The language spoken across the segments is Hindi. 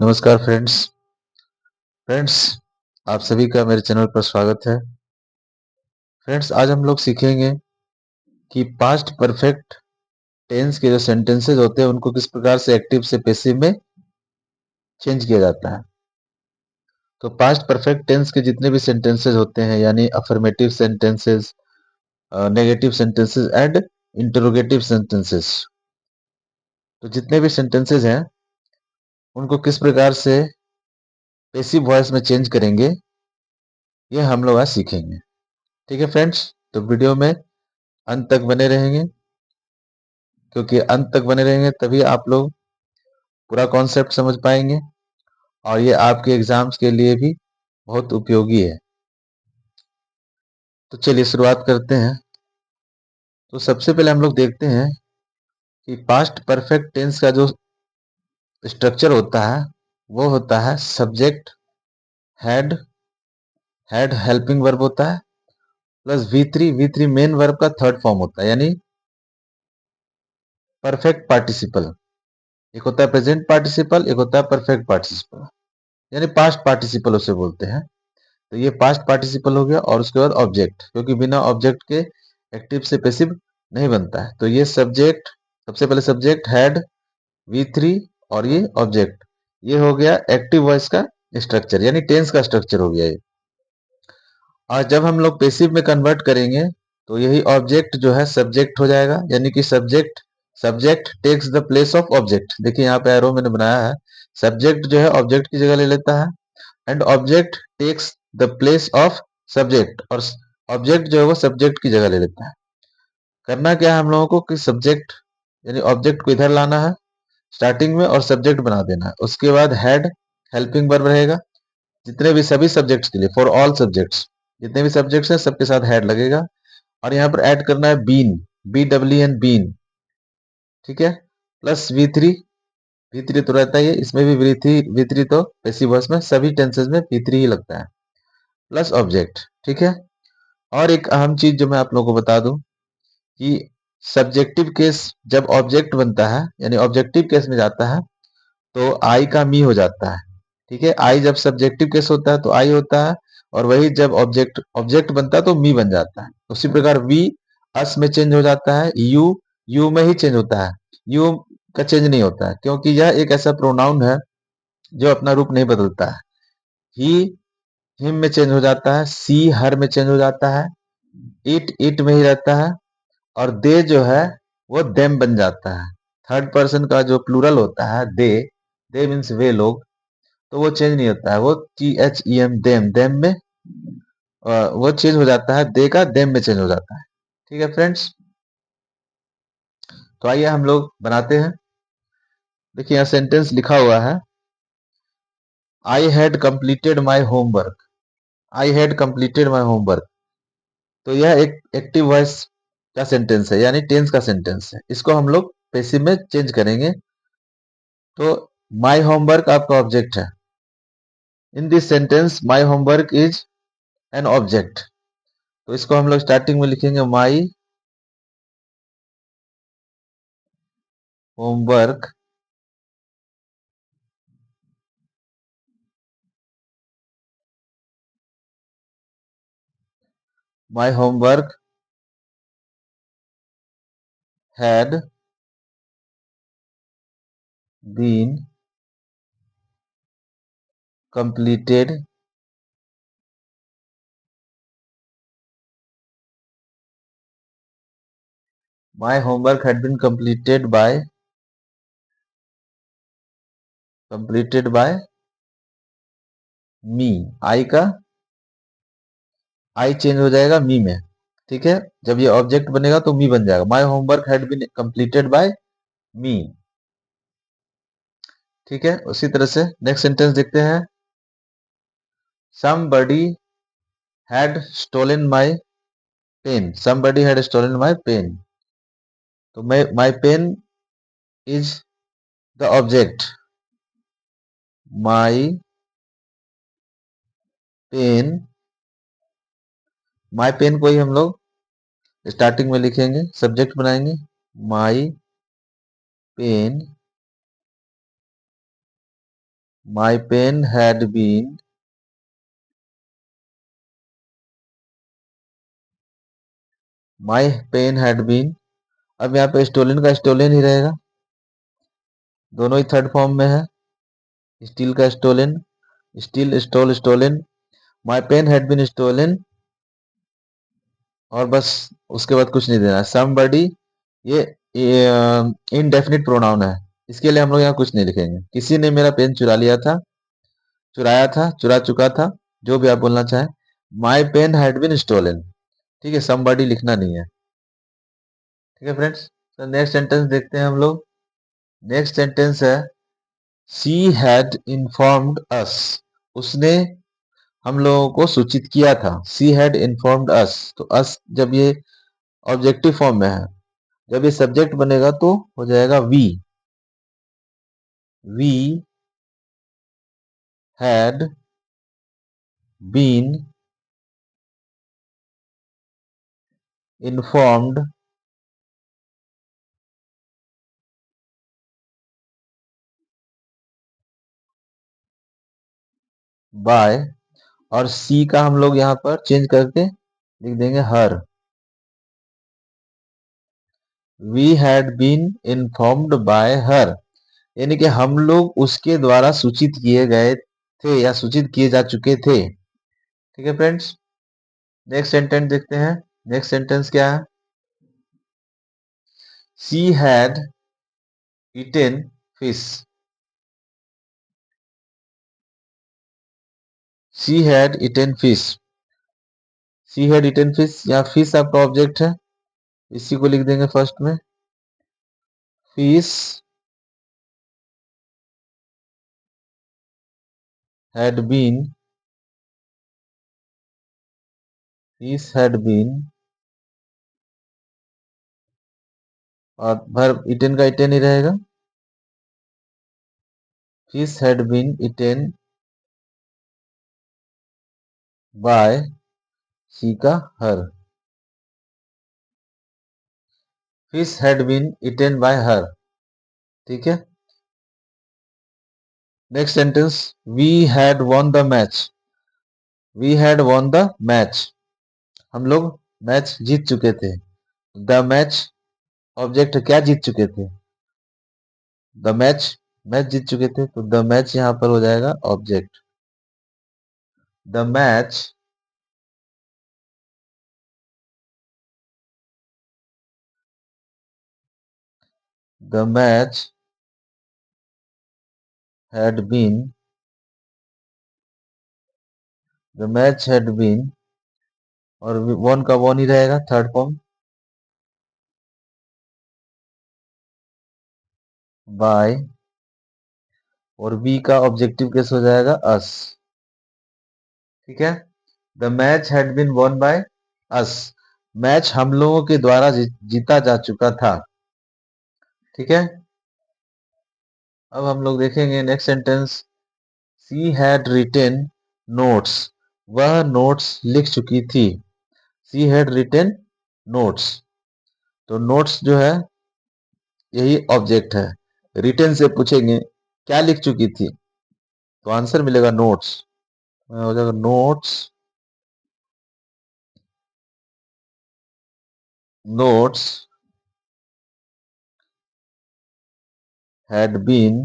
नमस्कार फ्रेंड्स आप सभी का मेरे चैनल पर स्वागत है। फ्रेंड्स, आज हम लोग सीखेंगे कि पास्ट परफेक्ट टेंस के जो सेंटेंसेस होते हैं उनको किस प्रकार से एक्टिव से पैसिव में चेंज किया जाता है। तो पास्ट परफेक्ट टेंस के जितने भी सेंटेंसेस होते हैं, यानी affirmative sentences, negative sentences and interrogative sentences, तो जितने भी सेंटेंसेस हैं उनको किस प्रकार से पैसिव वॉइस में चेंज करेंगे, ये हम लोग आज सीखेंगे। ठीक है फ्रेंड्स, तो वीडियो में अंत तक बने रहेंगे, क्योंकि अंत तक बने रहेंगे तभी आप लोग पूरा कॉन्सेप्ट समझ पाएंगे और ये आपके एग्जाम्स के लिए भी बहुत उपयोगी है। तो चलिए शुरुआत करते हैं। तो सबसे पहले हम लोग देखते हैं कि पास्ट परफेक्ट टेंस का जो स्ट्रक्चर होता है वो होता है subject, had, had helping verb होता है, plus we three main verb का थर्ड फॉर्म होता है, यानी परफेक्ट पार्टिसिपल। एक होता है प्रेजेंट पार्टिसिपल, एक होता है परफेक्ट पार्टिसिपल, यानी पास्ट पार्टिसिपल उसे बोलते हैं। तो ये पास्ट पार्टिसिपल हो गया, और उसके बाद ऑब्जेक्ट, क्योंकि बिना ऑब्जेक्ट के एक्टिव से पैसिव नहीं बनता है। तो ये सब्जेक्ट, सबसे पहले सब्जेक्ट हैड, वी3 और ये ऑब्जेक्ट, ये हो गया एक्टिव वॉइस का स्ट्रक्चर, यानी टेंस का स्ट्रक्चर हो गया ये। और जब हम लोग पैसिव में कन्वर्ट करेंगे तो यही ऑब्जेक्ट जो है सब्जेक्ट हो जाएगा, यानी कि subject subject takes the place of object. देखिए यहाँ पे एरो मैंने बनाया है, सब्जेक्ट जो है ऑब्जेक्ट की जगह ले लेता है, and object takes the place of subject, और ऑब्जेक्ट जो है वो सब्जेक्ट की जगह ले लेता है। करना क्या है हम लोगों को कि सब्जेक्ट यानी ऑब्जेक्ट को इधर लाना है स्टार्टिंग में और सब्जेक्ट बना देना है। उसके बाद हैड हेल्पिंग वर्ब रहेगा, जितने भी सभी सब्जेक्ट्स के लिए, फॉर ऑल सब्जेक्ट्स, जितने भी सब्जेक्ट्स हैं सबके साथ हैड लगेगा। और यहाँ पर ऐड करना है बीन, BWN बीन, ठीक है, प्लस वी थ्री तो रहता ही है, इसमें भी वी थ्री तो पैसिव वॉइस में सभी टेंसेस में वी3 ही लगता है, प्लस ऑब्जेक्ट। ठीक है। और एक अहम चीज जो मैं आप लोगों को बता दूं कि सब्जेक्टिव केस जब ऑब्जेक्ट बनता है, यानी ऑब्जेक्टिव केस में जाता है, तो आई का मी हो जाता है। ठीक है, आई जब सब्जेक्टिव केस होता है तो आई होता है, और वही जब ऑब्जेक्ट ऑब्जेक्ट बनता है तो मी बन जाता है। उसी प्रकार वी अस में चेंज हो जाता है, यू यू में ही चेंज होता है, यू का चेंज नहीं होता है, क्योंकि यह एक ऐसा प्रोनाउन है जो अपना रूप नहीं बदलता है। ही हिम में चेंज हो जाता है, सी हर में चेंज हो जाता है, इट में ही रहता है, और दे जो है वो देम बन जाता है। थर्ड पर्सन का जो प्लूरल होता है दे मीन्स वे लोग, तो वो चेंज नहीं होता है, वो THEM देम देम में वो चेंज हो जाता है, दे का देम में चेंज हो जाता है। ठीक है फ्रेंड्स, तो आइए हम लोग बनाते हैं। देखिए यहाँ सेंटेंस लिखा हुआ है, I had completed my homework, I had completed my homework. तो यह एक एक्टिव वॉइस का सेंटेंस है, यानी टेंस का सेंटेंस है। इसको हम लोग पैसिव में चेंज करेंगे। तो माई होमवर्क आपका ऑब्जेक्ट है। In this sentence my homework is an object. तो इसको हम लोग स्टार्टिंग में लिखेंगे my homework my homework had been completed my homework had been completed by me. I का आई चेंज हो जाएगा मी में। ठीक है, जब ये ऑब्जेक्ट बनेगा तो मी बन जाएगा, my homework had been completed by me. ठीक है, उसी तरह से नेक्स्ट सेंटेंस देखते हैं, somebody had stolen my pen, somebody had stolen my pen। तो my pen is the object, my pen, my pen को ही हम लोग स्टार्टिंग में लिखेंगे, सब्जेक्ट बनाएंगे, my pen My pen had been my pen had been। अब यहाँ पे स्टोलन का स्टोलन ही रहेगा, दोनों ही थर्ड फॉर्म में है। स्टील का stolen, steal stole stolen. My pen had been stolen, और बस उसके बाद कुछ नहीं देना। समबडी ये इनडेफिनिट प्रोनाउन है, इसके लिए हम लोग यहाँ कुछ नहीं लिखेंगे। किसी ने मेरा पेन चुरा लिया था, चुराया था, चुरा चुका था, जो भी आप बोलना चाहें। माई पेन हैड बीन स्टोलन, ठीक है, समबडी लिखना नहीं है। ठीक है फ्रेंड्स, तो नेक्स्ट सेंटेंस देखते हैं हम लोग। नेक्स्ट सेंटेंस है शी हैड इन्फॉर्म्ड अस, उसने हम लोगों को सूचित किया था। शी हैड इन्फॉर्म्ड अस, तो अस जब ये ऑब्जेक्टिव फॉर्म में है, जब ये सब्जेक्ट बनेगा तो हो जाएगा we. We had been informed by, और सी का हम लोग यहाँ पर चेंज करके लिख देंगे her. We had been informed by her, यानी कि हम लोग उसके द्वारा सूचित किए गए थे या सूचित किए जा चुके थे। ठीक है फ्रेंड्स, नेक्स्ट सेंटेंस देखते हैं। नेक्स्ट सेंटेंस क्या है? She had eaten fish. She had eaten fish. She had eaten fish, यहाँ फिश आपका ऑब्जेक्ट है, इसी को लिख देंगे फर्स्ट में। Fish had been, fish had been, और वर्ब ईटेन का ईटेन ही रहेगा। Fish had been eaten by, she का her. Fish had been eaten by her, ठीक है। Next sentence, we had won the match. We had won the match, हम लोग मैच जीत चुके थे। द मैच ऑब्जेक्ट क्या जीत चुके थे? द मैच, मैच जीत चुके थे, तो द मैच यहां पर हो जाएगा object. The match the match had been, the match had been, और वन का वन ही रहेगा थर्ड फॉर्म, बाय, और बी का ऑब्जेक्टिव केस हो जाएगा अस। ठीक है, the match had been won by us, match हम लोगों के द्वारा जीता जा चुका था। ठीक है, अब हम लोग देखेंगे next sentence. She had retain notes, वह नोट्स लिख चुकी थी। सी हैड रिटेन नोट्स, तो नोट्स जो है यही ऑब्जेक्ट है। रिटेन से पूछेंगे क्या लिख चुकी थी, तो आंसर मिलेगा नोट्स, हो जाएगा notes. Notes had been,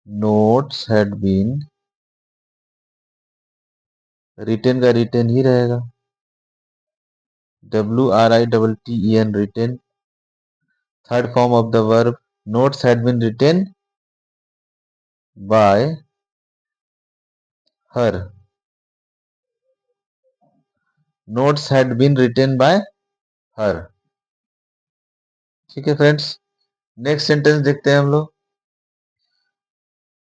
notes had been, written का रिटेन ही रहेगा, WRITTEN, written, third form of the verb. Notes had been written by her, notes had been written by her. ठीक है फ्रेंड्स, नेक्स्ट सेंटेंस देखते हैं हम लोग।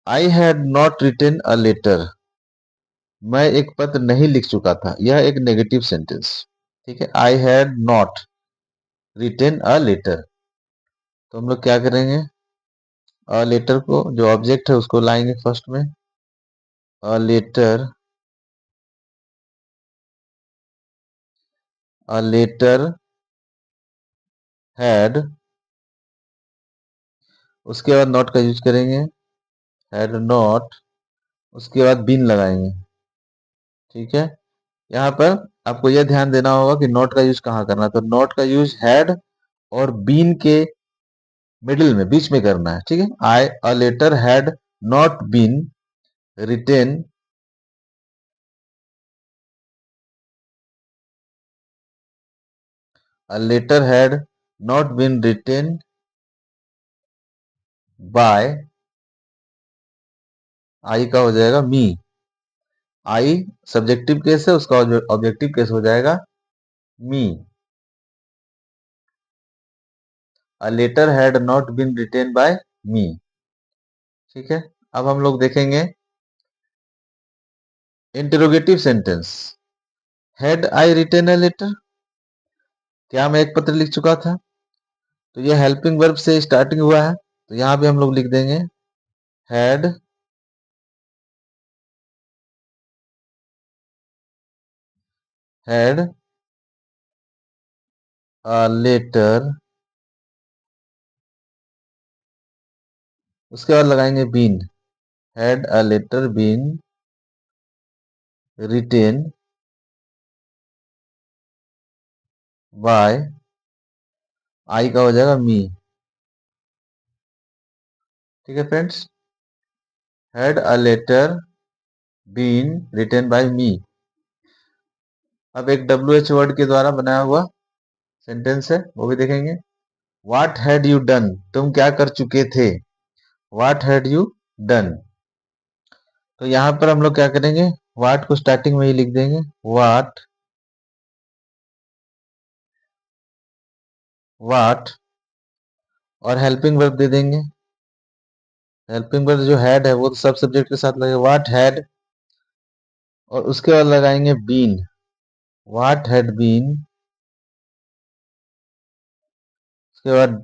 I had not written a letter, मैं एक पत्र नहीं लिख चुका था, यह एक नेगेटिव सेंटेंस। ठीक है, I had not written a letter, तो हम लोग क्या करेंगे, अ लेटर को जो ऑब्जेक्ट है उसको लाएंगे फर्स्ट में। A letter, a letter had उसके बाद नॉट का यूज करेंगे, हैड नॉट, उसके बाद बीन लगाएंगे। ठीक है, यहाँ पर आपको यह ध्यान देना होगा कि नॉट का यूज कहाँ करना है। तो नॉट का यूज हैड और बीन के मिडिल में, बीच में करना है। ठीक है, I a letter had not been written a letter had not been written by, I का हो जाएगा मी, आई सब्जेक्टिव केस है, उसका ऑब्जेक्टिव केस हो जाएगा मी। a letter had not been written by me। ठीक है, अब हम लोग देखेंगे interrogative sentence. Had I written a letter, क्या मैं एक पत्र लिख चुका था? तो ये हेल्पिंग वर्ब से स्टार्टिंग हुआ है, तो यहां पे हम लोग लिख देंगे हैड हैड अ लेटर, उसके बाद लगाएंगे been, had a letter been written by, I का हो जाएगा मी। ठीक है friends, had a letter been written by me. अब एक WH वर्ड के द्वारा बनाया हुआ सेंटेंस है, वो भी देखेंगे। व्हाट हैड यू डन, तुम क्या कर चुके थे? What had you done. तो यहां पर हम लोग क्या करेंगे, व्हाट को स्टार्टिंग में ही लिख देंगे, व्हाट व्हाट, और हेल्पिंग वर्ब दे देंगे। हेल्पिंग वर्ब जो हैड है वो तो सब सब्जेक्ट के साथ लगेगा, व्हाट हैड, और उसके बाद लगाएंगे बीन, व्हाट हैड बीन, उसके बाद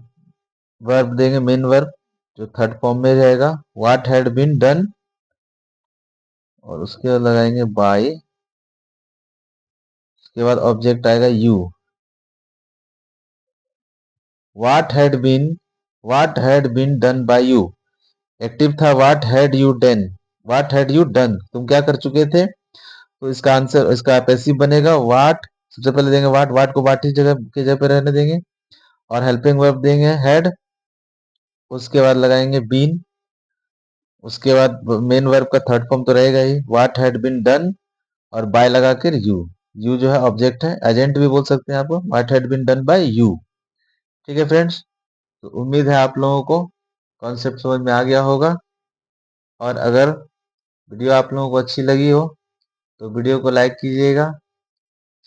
वर्ब देंगे मेन वर्ब जो थर्ड फॉर्म में रहेगा, व्हाट हैड बीन डन, और उसके बाद लगाएंगे बाय, उसके बाद ऑब्जेक्ट आएगा you. What had been done by you, active था what had you done, what had you done, तुम क्या कर चुके थे? तो इसका आंसर, इसका पैसिव बनेगा व्हाट, सबसे पहले देंगे व्हाट, व्हाट को व्हाट ही जगह की जगह पे रहने देंगे, और हेल्पिंग वर्ब देंगे हैड, उसके बाद लगाएंगे बीन, उसके बाद मेन वर्ब का थर्ड फॉर्म तो रहेगा ही, व्हाट हैड बीन डन, और बाय लगा कर यू, यू जो है ऑब्जेक्ट है, एजेंट भी बोल सकते हैं आप, what had been done by you. ठीक है फ्रेंड्स, तो उम्मीद है आप लोगों को कॉन्सेप्ट समझ में आ गया होगा, और अगर वीडियो आप लोगों को अच्छी लगी हो तो वीडियो को लाइक कीजिएगा,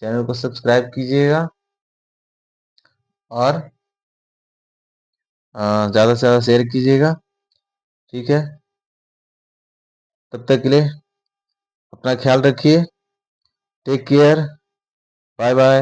चैनल को सब्सक्राइब कीजिएगा, और ज़्यादा से ज़्यादा शेयर कीजिएगा। ठीक है, तब तक के लिए अपना ख्याल रखिए, टेक केयर, बाय बाय।